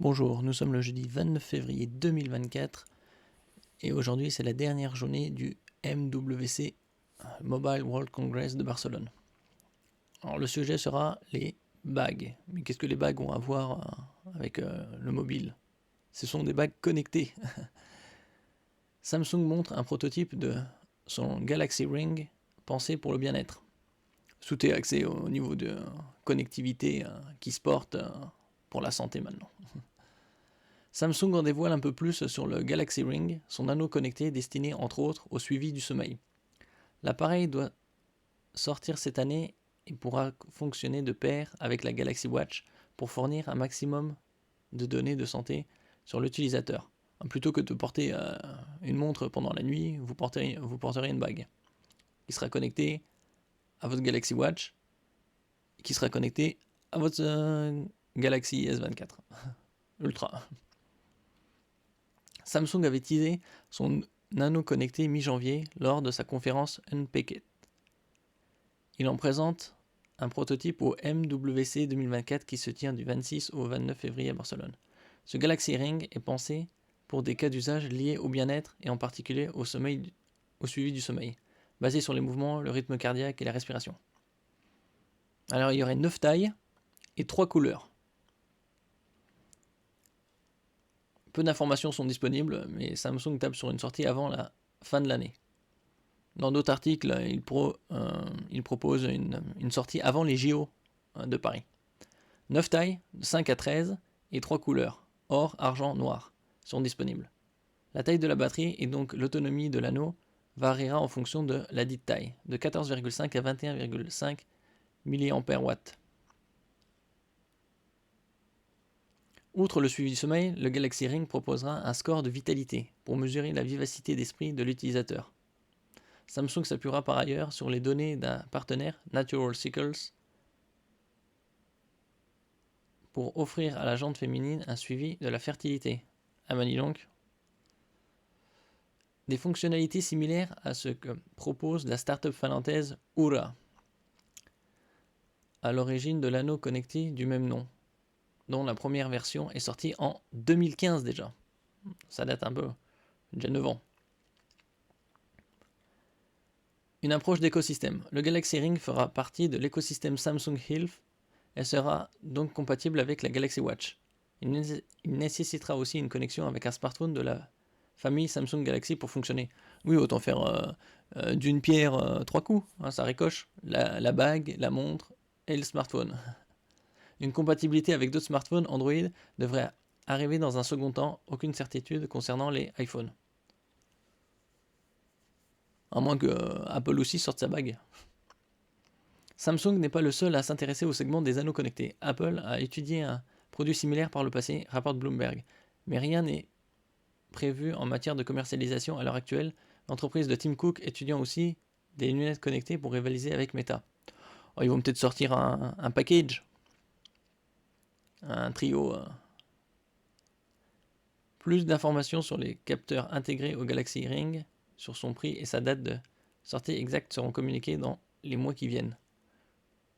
Bonjour, nous sommes le jeudi 29 février 2024 et aujourd'hui c'est la dernière journée du MWC Mobile World Congress de Barcelone. Alors le sujet sera les bagues. Mais qu'est-ce que les bagues ont à voir avec le mobile? Ce sont des bagues connectées. Samsung montre un prototype de son Galaxy Ring pensé pour le bien-être. Tout est axé au niveau de connectivité qui se porte pour la santé maintenant. Samsung en dévoile un peu plus sur le Galaxy Ring, son anneau connecté destiné entre autres au suivi du sommeil. L'appareil doit sortir cette année et pourra fonctionner de pair avec la Galaxy Watch pour fournir un maximum de données de santé sur l'utilisateur. Plutôt que de porter une montre pendant la nuit, vous porterez une bague qui sera connectée à votre Galaxy Watch, qui sera connectée à votre Galaxy S24 Ultra. Samsung avait teasé son nano connecté mi-janvier lors de sa conférence Unpacked. Il en présente un prototype au MWC 2024 qui se tient du 26 au 29 février à Barcelone. Ce Galaxy Ring est pensé pour des cas d'usage liés au bien-être et en particulier au suivi du sommeil, basé sur les mouvements, le rythme cardiaque et la respiration. Alors il y aurait 9 tailles et 3 couleurs. Peu d'informations sont disponibles, mais Samsung tape sur une sortie avant la fin de l'année. Dans d'autres articles, il propose une sortie avant les JO de Paris. 9 tailles, de 5 à 13, et 3 couleurs, or, argent, noir, sont disponibles. La taille de la batterie et donc l'autonomie de l'anneau variera en fonction de la dite taille, de 14,5 à 21,5 mAh. Outre le suivi du sommeil, le Galaxy Ring proposera un score de vitalité pour mesurer la vivacité d'esprit de l'utilisateur. Samsung s'appuiera par ailleurs sur les données d'un partenaire, Natural Cycles, pour offrir à la jante féminine un suivi de la fertilité. Amani donc. Des fonctionnalités similaires à ce que propose la start-up finlandaise Oura, à l'origine de l'anneau connecté du même nom, dont la première version est sortie en 2015 déjà. Ça date un peu, déjà 9 ans. Une approche d'écosystème. Le Galaxy Ring fera partie de l'écosystème Samsung Health et sera donc compatible avec la Galaxy Watch. Il nécessitera aussi une connexion avec un smartphone de la famille Samsung Galaxy pour fonctionner. Oui, autant faire d'une pierre 3 coups, hein, ça ricoche. La bague, la montre et le smartphone. Une compatibilité avec d'autres smartphones Android devrait arriver dans un second temps, aucune certitude concernant les iPhones. À moins que Apple aussi sorte sa bague. Samsung n'est pas le seul à s'intéresser au segment des anneaux connectés. Apple a étudié un produit similaire par le passé, rapporte Bloomberg. Mais rien n'est prévu en matière de commercialisation à l'heure actuelle, l'entreprise de Tim Cook étudiant aussi des lunettes connectées pour rivaliser avec Meta. Oh, ils vont peut-être sortir un package, un trio. Plus d'informations sur les capteurs intégrés au Galaxy Ring, sur son prix et sa date de sortie exacte seront communiquées dans les mois qui viennent.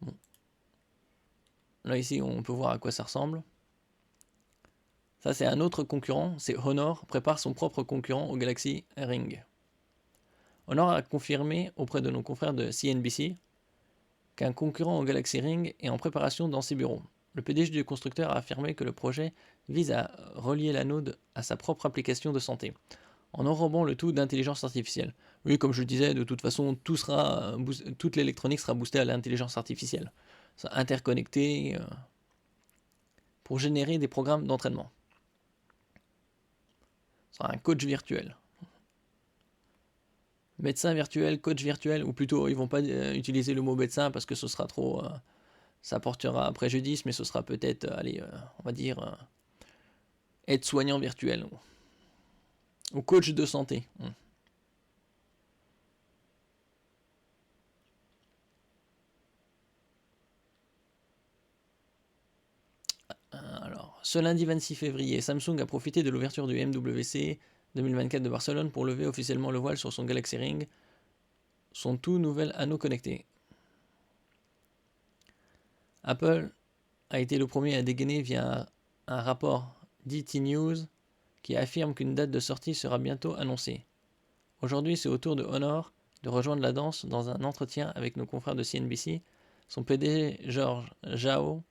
Bon. Là ici on peut voir à quoi ça ressemble. Ça c'est un autre concurrent, c'est Honor, prépare son propre concurrent au Galaxy Ring. Honor a confirmé auprès de nos confrères de CNBC qu'un concurrent au Galaxy Ring est en préparation dans ses bureaux. Le PDG du constructeur a affirmé que le projet vise à relier l'anneau à sa propre application de santé, en enrobant le tout d'intelligence artificielle. Oui, comme je le disais, de toute façon, toute l'électronique sera boostée à l'intelligence artificielle. Ça interconnecté pour générer des programmes d'entraînement. Ce sera un coach virtuel. Médecin virtuel, coach virtuel, ou plutôt, ils vont pas utiliser le mot médecin parce que ce sera trop... ça portera préjudice, mais ce sera peut-être, on va dire, aide-soignant virtuel. Ou coach de santé. Alors, ce lundi 26 février, Samsung a profité de l'ouverture du MWC 2024 de Barcelone pour lever officiellement le voile sur son Galaxy Ring, son tout nouvel anneau connecté. Apple a été le premier à dégainer via un rapport DT News qui affirme qu'une date de sortie sera bientôt annoncée. Aujourd'hui, c'est au tour de Honor de rejoindre la danse. Dans un entretien avec nos confrères de CNBC, son PDG George Zhao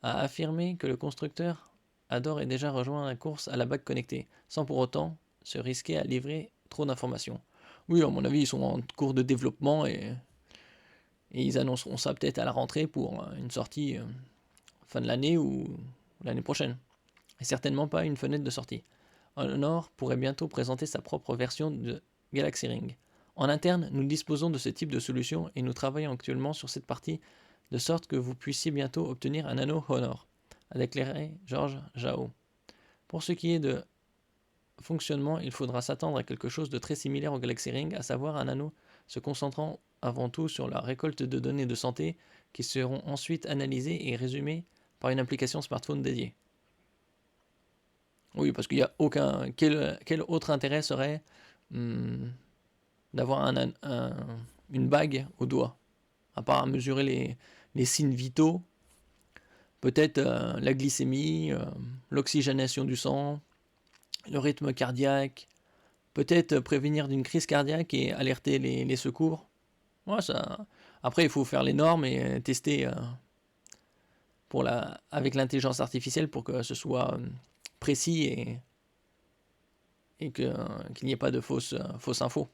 a affirmé que le constructeur a d'ores et déjà rejoint la course à la bague connectée, sans pour autant se risquer à livrer trop d'informations. Oui, à mon avis, ils sont en cours de développement et ils annonceront ça peut-être à la rentrée pour une sortie fin de l'année ou l'année prochaine. Et certainement pas une fenêtre de sortie. Honor pourrait bientôt présenter sa propre version de Galaxy Ring. En interne, nous disposons de ce type de solution et nous travaillons actuellement sur cette partie de sorte que vous puissiez bientôt obtenir un anneau Honor, a déclaré George Zhao. Pour ce qui est de fonctionnement, il faudra s'attendre à quelque chose de très similaire au Galaxy Ring, à savoir un anneau se concentrant avant tout sur la récolte de données de santé qui seront ensuite analysées et résumées par une application smartphone dédiée. Oui, parce qu'il n'y a aucun... Quel autre intérêt serait d'avoir une bague au doigt, à part mesurer les signes vitaux, peut-être la glycémie, l'oxygénation du sang, le rythme cardiaque, peut-être prévenir d'une crise cardiaque et alerter les secours. Ouais, ça... Après, il faut faire les normes et tester avec l'intelligence artificielle pour que ce soit précis et qu'il n'y ait pas de fausses infos.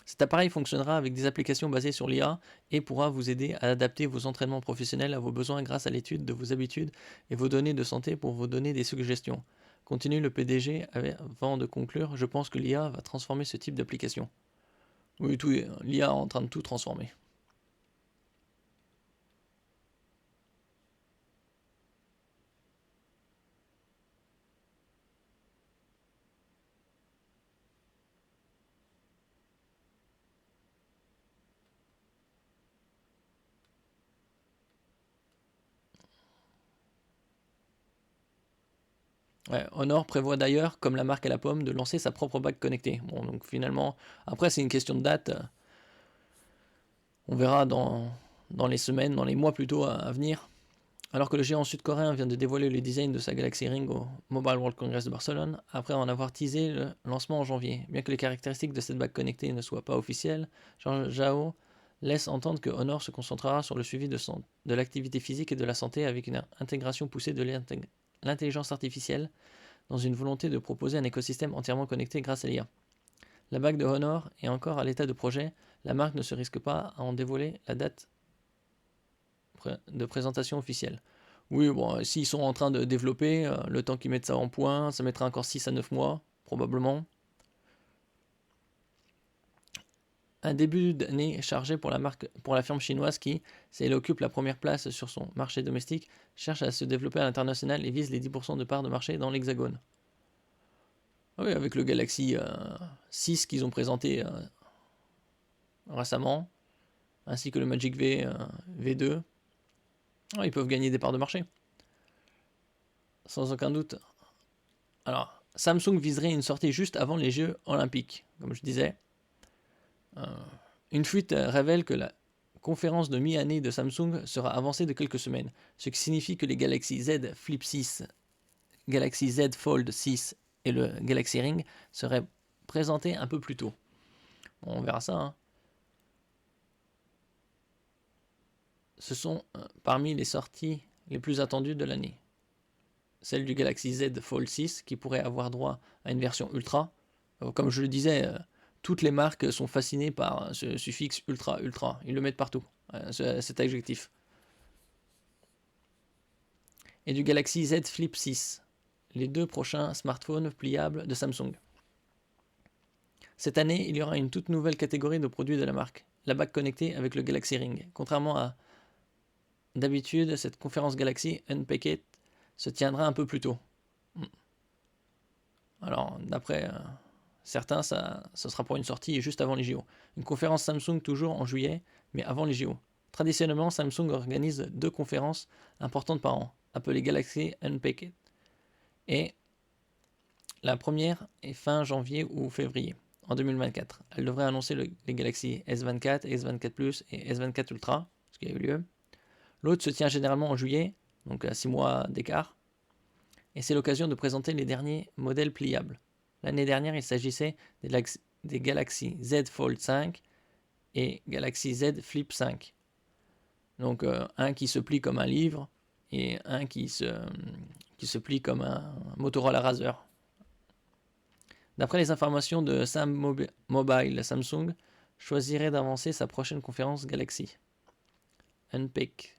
Cet appareil fonctionnera avec des applications basées sur l'IA et pourra vous aider à adapter vos entraînements professionnels à vos besoins grâce à l'étude de vos habitudes et vos données de santé pour vous donner des suggestions. Continue le PDG avant de conclure, je pense que l'IA va transformer ce type d'application. Oui, l'IA est en train de tout transformer. Ouais, Honor prévoit d'ailleurs, comme la marque à la pomme, de lancer sa propre bague connectée. Bon, donc finalement, après c'est une question de date. On verra dans les semaines, dans les mois plutôt à venir. Alors que le géant sud-coréen vient de dévoiler le design de sa Galaxy Ring au Mobile World Congress de Barcelone, après en avoir teasé le lancement en janvier. Bien que les caractéristiques de cette bague connectée ne soient pas officielles, George Zhao laisse entendre que Honor se concentrera sur le suivi de l'activité physique et de la santé avec une intégration poussée de l'intelligence artificielle dans une volonté de proposer un écosystème entièrement connecté grâce à l'IA. La bague de Honor est encore à l'état de projet, la marque ne se risque pas à en dévoiler la date de présentation officielle. Oui, bon, s'ils sont en train de développer, le temps qu'ils mettent ça en point, ça mettra encore 6 à 9 mois, probablement. Un début d'année chargé pour la firme chinoise qui, si elle occupe la première place sur son marché domestique, cherche à se développer à l'international et vise les 10% de parts de marché dans l'Hexagone. Oui, avec le Galaxy 6 qu'ils ont présenté récemment, ainsi que le Magic V2, ils peuvent gagner des parts de marché. Sans aucun doute. Alors, Samsung viserait une sortie juste avant les Jeux Olympiques, comme je disais. Une fuite révèle que la conférence de mi-année de Samsung sera avancée de quelques semaines, ce qui signifie que les Galaxy Z Flip 6, Galaxy Z Fold 6 et le Galaxy Ring seraient présentés un peu plus tôt. Bon, on verra ça. Hein. Ce sont parmi les sorties les plus attendues de l'année. Celle du Galaxy Z Fold 6 qui pourrait avoir droit à une version ultra. Comme je le disais, toutes les marques sont fascinées par ce suffixe ultra, ultra. Ils le mettent partout, cet adjectif. Et du Galaxy Z Flip 6, les deux prochains smartphones pliables de Samsung. Cette année, il y aura une toute nouvelle catégorie de produits de la marque, la bague connectée avec le Galaxy Ring. Contrairement à d'habitude, cette conférence Galaxy Unpacked se tiendra un peu plus tôt. Alors, d'après certains, ce sera pour une sortie juste avant les JO. Une conférence Samsung toujours en juillet, mais avant les JO. Traditionnellement, Samsung organise 2 conférences importantes par an, appelées Galaxy Unpacked. Et la première est fin janvier ou février, en 2024. Elle devrait annoncer les Galaxy S24, S24 Plus et S24 Ultra, ce qui a eu lieu. L'autre se tient généralement en juillet, donc à 6 mois d'écart. et c'est l'occasion de présenter les derniers modèles pliables. L'année dernière, il s'agissait des Galaxy Z Fold 5 et Galaxy Z Flip 5. Donc un qui se plie comme un livre et un qui se plie comme un Motorola Razr. D'après les informations de Sam Mobile, Samsung choisirait d'avancer sa prochaine conférence Galaxy. Unpick.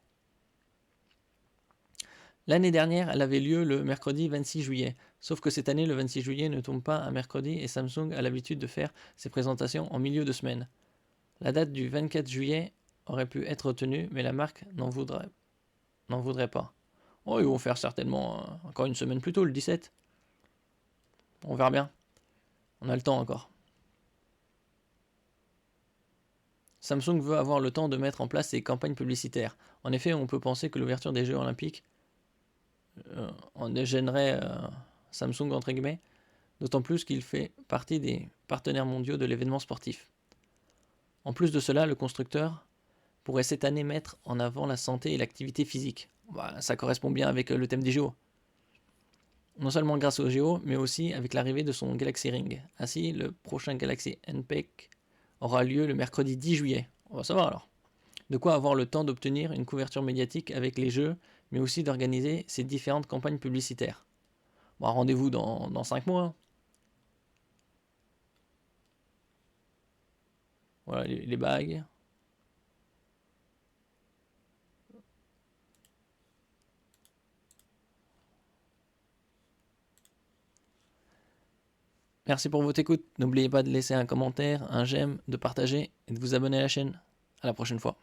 L'année dernière, elle avait lieu le mercredi 26 juillet. Sauf que cette année, le 26 juillet ne tombe pas un mercredi et Samsung a l'habitude de faire ses présentations en milieu de semaine. La date du 24 juillet aurait pu être retenue, mais la marque n'en voudrait pas. Oh, ils vont faire certainement encore une semaine plus tôt, le 17. On verra bien. On a le temps encore. Samsung veut avoir le temps de mettre en place ses campagnes publicitaires. En effet, on peut penser que l'ouverture des Jeux Olympiques en gênerait Samsung entre guillemets, d'autant plus qu'il fait partie des partenaires mondiaux de l'événement sportif. En plus de cela, le constructeur pourrait cette année mettre en avant la santé et l'activité physique. Ça correspond bien avec le thème des JO. Non seulement grâce aux JO, mais aussi avec l'arrivée de son Galaxy Ring. Ainsi, le prochain Galaxy Unpack aura lieu le mercredi 10 juillet. On va savoir alors. De quoi avoir le temps d'obtenir une couverture médiatique avec les jeux, mais aussi d'organiser ses différentes campagnes publicitaires. Bon, rendez-vous dans 5 mois. Voilà les bagues. Merci pour votre écoute. N'oubliez pas de laisser un commentaire, un j'aime, de partager et de vous abonner à la chaîne. À la prochaine fois.